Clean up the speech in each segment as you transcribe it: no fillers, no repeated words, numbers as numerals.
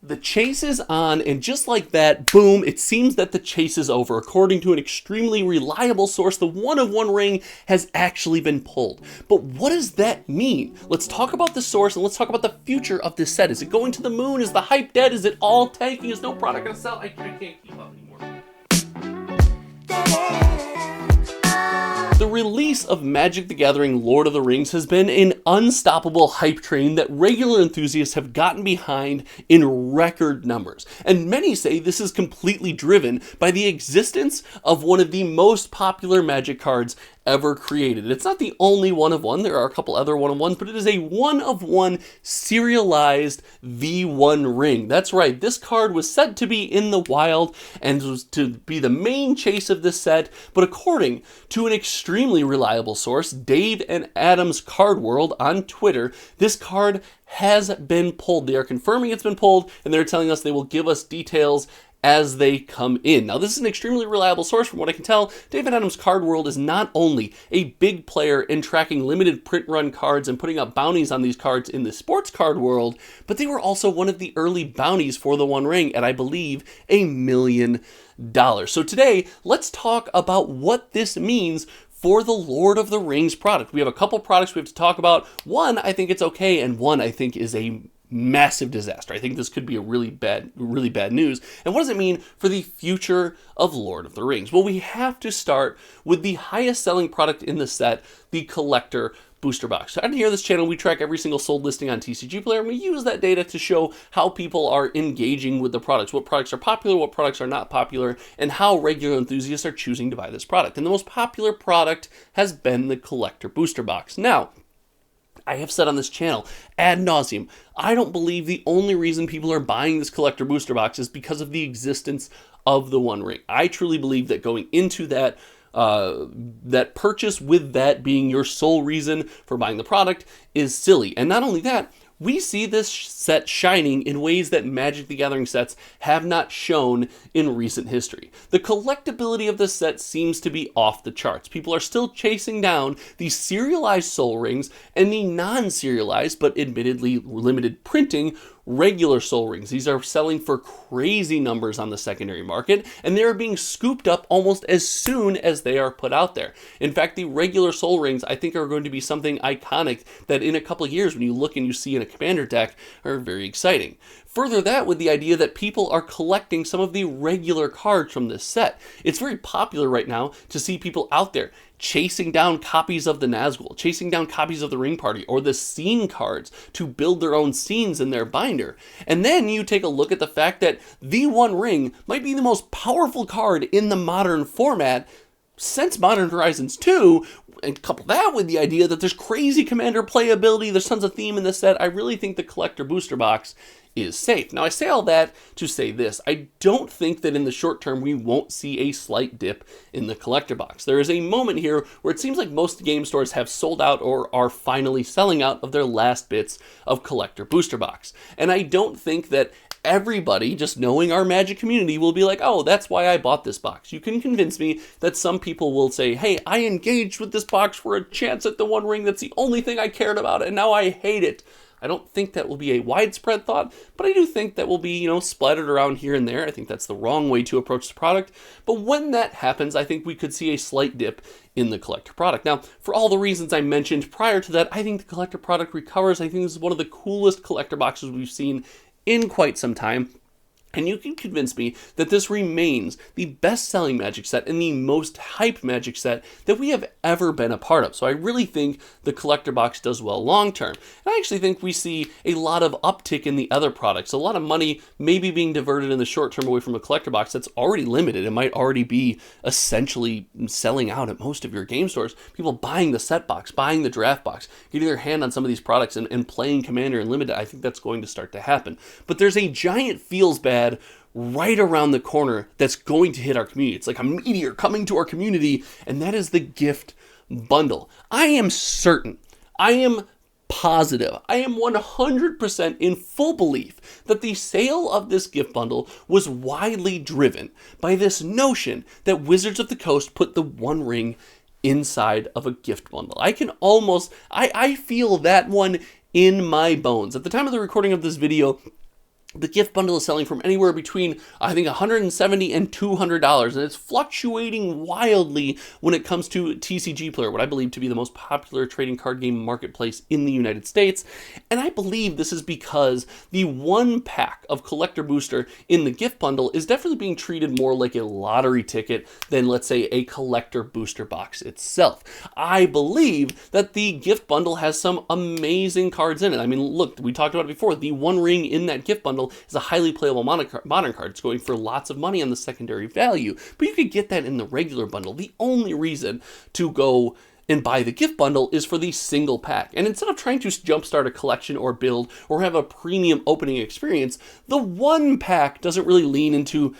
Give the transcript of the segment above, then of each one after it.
The chase is on, and just like that, boom, it seems that the chase is over. According to an extremely reliable source, the one-of-one ring has actually been pulled. But what does that mean? Let's talk about the source, and let's talk about the future of this set. Is it going to the moon? Is the hype dead? Is it all tanking? Is no product going to sell? I can't keep up anymore. The release of Magic the Gathering Lord of the Rings has been an unstoppable hype train that regular enthusiasts have gotten behind in record numbers. And many say this is completely driven by the existence of one of the most popular Magic cards ever created. It's not the only one-of-one, there are a couple other one-of-ones, but it is a one-of-one serialized V1 ring. That's right, this card was said to be in the wild and was to be the main chase of this set, but according to an extremely reliable source, Dave and Adam's Card World on Twitter, this card has been pulled. They are confirming it's been pulled, and they're telling us they will give us details as they come in. Now, this is an extremely reliable source from what I can tell. David Adams Card World is not only a big player in tracking limited print run cards and putting up bounties on these cards in the sports card world, but they were also one of the early bounties for the One Ring at, I believe, $1 million. So today, let's talk about what this means for the Lord of the Rings product. We have a couple products we have to talk about. One, I think it's okay, and one I think is a massive disaster. I think this could be a really bad news. And what does it mean for the future of Lord of the Rings? Well, we have to start with the highest selling product in the set, the Collector Booster Box. So out here on this channel, we track every single sold listing on TCG Player, and we use that data to show how people are engaging with the products, what products are popular, what products are not popular, and how regular enthusiasts are choosing to buy this product. And the most popular product has been the Collector Booster Box. Now, I have said on this channel ad nauseum, I don't believe the only reason people are buying this Collector Booster Box is because of the existence of the One Ring. I truly believe that going into that purchase with that being your sole reason for buying the product is silly. And not only that, we see this set shining in ways that Magic the Gathering sets have not shown in recent history. The collectability of this set seems to be off the charts. People are still chasing down the serialized Soul Rings and the non-serialized, but admittedly limited printing, regular Soul Rings. These are selling for crazy numbers on the secondary market, and they are being scooped up almost as soon as they are put out there. In fact, the regular Soul Rings, I think, are going to be something iconic that in a couple of years, when you look and you see in a Commander deck, are very exciting. Further that with the idea that people are collecting some of the regular cards from this set. It's very popular right now to see people out there chasing down copies of the Nazgul, chasing down copies of the Ring Party, or the scene cards to build their own scenes in their binder. And then you take a look at the fact that the One Ring might be the most powerful card in the modern format since Modern Horizons 2, and couple that with the idea that there's crazy Commander playability, there's tons of theme in this set. I really think the Collector Booster Box is safe. Now, I say all that to say this. I don't think that in the short term we won't see a slight dip in the Collector Box. There is a moment here where it seems like most game stores have sold out or are finally selling out of their last bits of Collector Booster Box. And I don't think that everybody, just knowing our Magic community, will be like, oh, that's why I bought this box. You can convince me that some people will say, hey, I engaged with this box for a chance at the One Ring. That's the only thing I cared about, and now I hate it. I don't think that will be a widespread thought, but I do think that will be, splattered around here and there. I think that's the wrong way to approach the product. But when that happens, I think we could see a slight dip in the Collector product. Now, for all the reasons I mentioned prior to that, I think the Collector product recovers. I think this is one of the coolest Collector boxes we've seen in quite some time. And you can convince me that this remains the best-selling Magic set and the most hyped Magic set that we have ever been a part of. So I really think the Collector box does well long-term. And I actually think we see a lot of uptick in the other products. A lot of money maybe being diverted in the short term away from a Collector box that's already limited. It might already be essentially selling out at most of your game stores. People buying the set box, buying the draft box, getting their hand on some of these products and playing Commander and Limited. I think that's going to start to happen. But there's a giant feels bad right around the corner that's going to hit our community. It's like a meteor coming to our community, and that is the gift bundle. I am certain, I am positive, I am 100% in full belief that the sale of this gift bundle was widely driven by this notion that Wizards of the Coast put the One Ring inside of a gift bundle. I can almost, I feel that one in my bones. At the time of the recording of this video, The gift bundle is selling from anywhere between, I think, $170 and $200, and it's fluctuating wildly when it comes to TCG Player, what I believe to be the most popular trading card game marketplace in the United States. And I believe this is because the one pack of Collector Booster in the gift bundle is definitely being treated more like a lottery ticket than, let's say, a Collector Booster box itself. I believe that the gift bundle has some amazing cards in it. I mean, look, we talked about it before. The One Ring in that gift bundle is a highly playable modern card. It's going for lots of money on the secondary value, but you could get that in the regular bundle. The only reason to go and buy the gift bundle is for the single pack. And instead of trying to jumpstart a collection or build or have a premium opening experience, the one pack doesn't really lean into,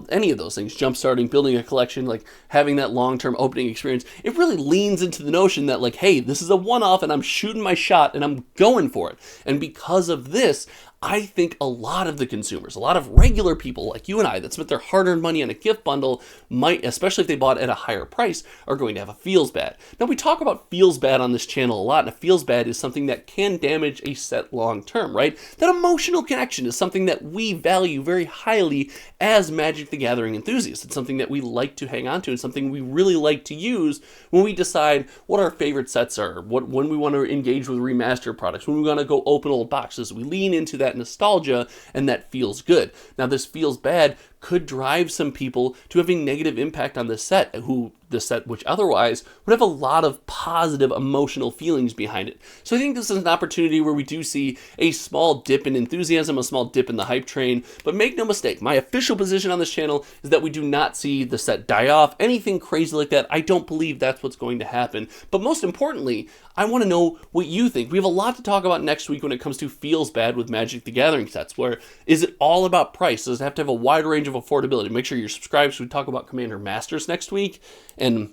any of those things. Jumpstarting, building a collection, like having that long-term opening experience. It really leans into the notion that, like, hey, this is a one-off and I'm shooting my shot and I'm going for it. And because of this, I think a lot of the consumers, a lot of regular people like you and I that spent their hard-earned money on a gift bundle might, especially if they bought at a higher price, are going to have a feels bad. Now, we talk about feels bad on this channel a lot, and a feels bad is something that can damage a set long-term, right? That emotional connection is something that we value very highly as Magic the Gathering enthusiasts. It's something that we like to hang on to and something we really like to use when we decide what our favorite sets are, when we want to engage with remastered products, when we want to go open old boxes. We lean into that nostalgia, and that feels good. Now, this feels bad could drive some people to have a negative impact on this set, which otherwise would have a lot of positive emotional feelings behind it. So I think this is an opportunity where we do see a small dip in enthusiasm, a small dip in the hype train, but make no mistake, my official position on this channel is that we do not see the set die off, anything crazy like that. I don't believe that's what's going to happen. But most importantly, I want to know what you think. We have a lot to talk about next week when it comes to feels bad with Magic the Gathering sets, where is it all about price? Does it have to have a wide range of affordability? Make sure you're subscribed so we talk about Commander Masters next week, and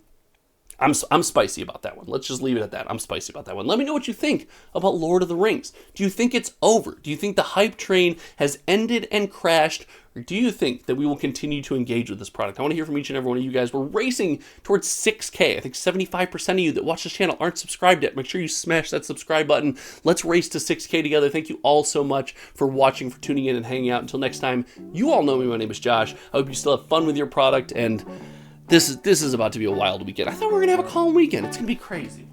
I'm spicy about that one. Let's just leave it at that. I'm spicy about that one. Let me know what you think about Lord of the Rings. Do you think it's over? Do you think the hype train has ended and crashed? Or do you think that we will continue to engage with this product? I want to hear from each and every one of you guys. We're racing towards 6K. I think 75% of you that watch this channel aren't subscribed yet. Make sure you smash that subscribe button. Let's race to 6K together. Thank you all so much for watching, for tuning in and hanging out. Until next time, you all know me. My name is Josh. I hope you still have fun with your product, and this is about to be a wild weekend. I thought we were going to have a calm weekend. It's going to be crazy.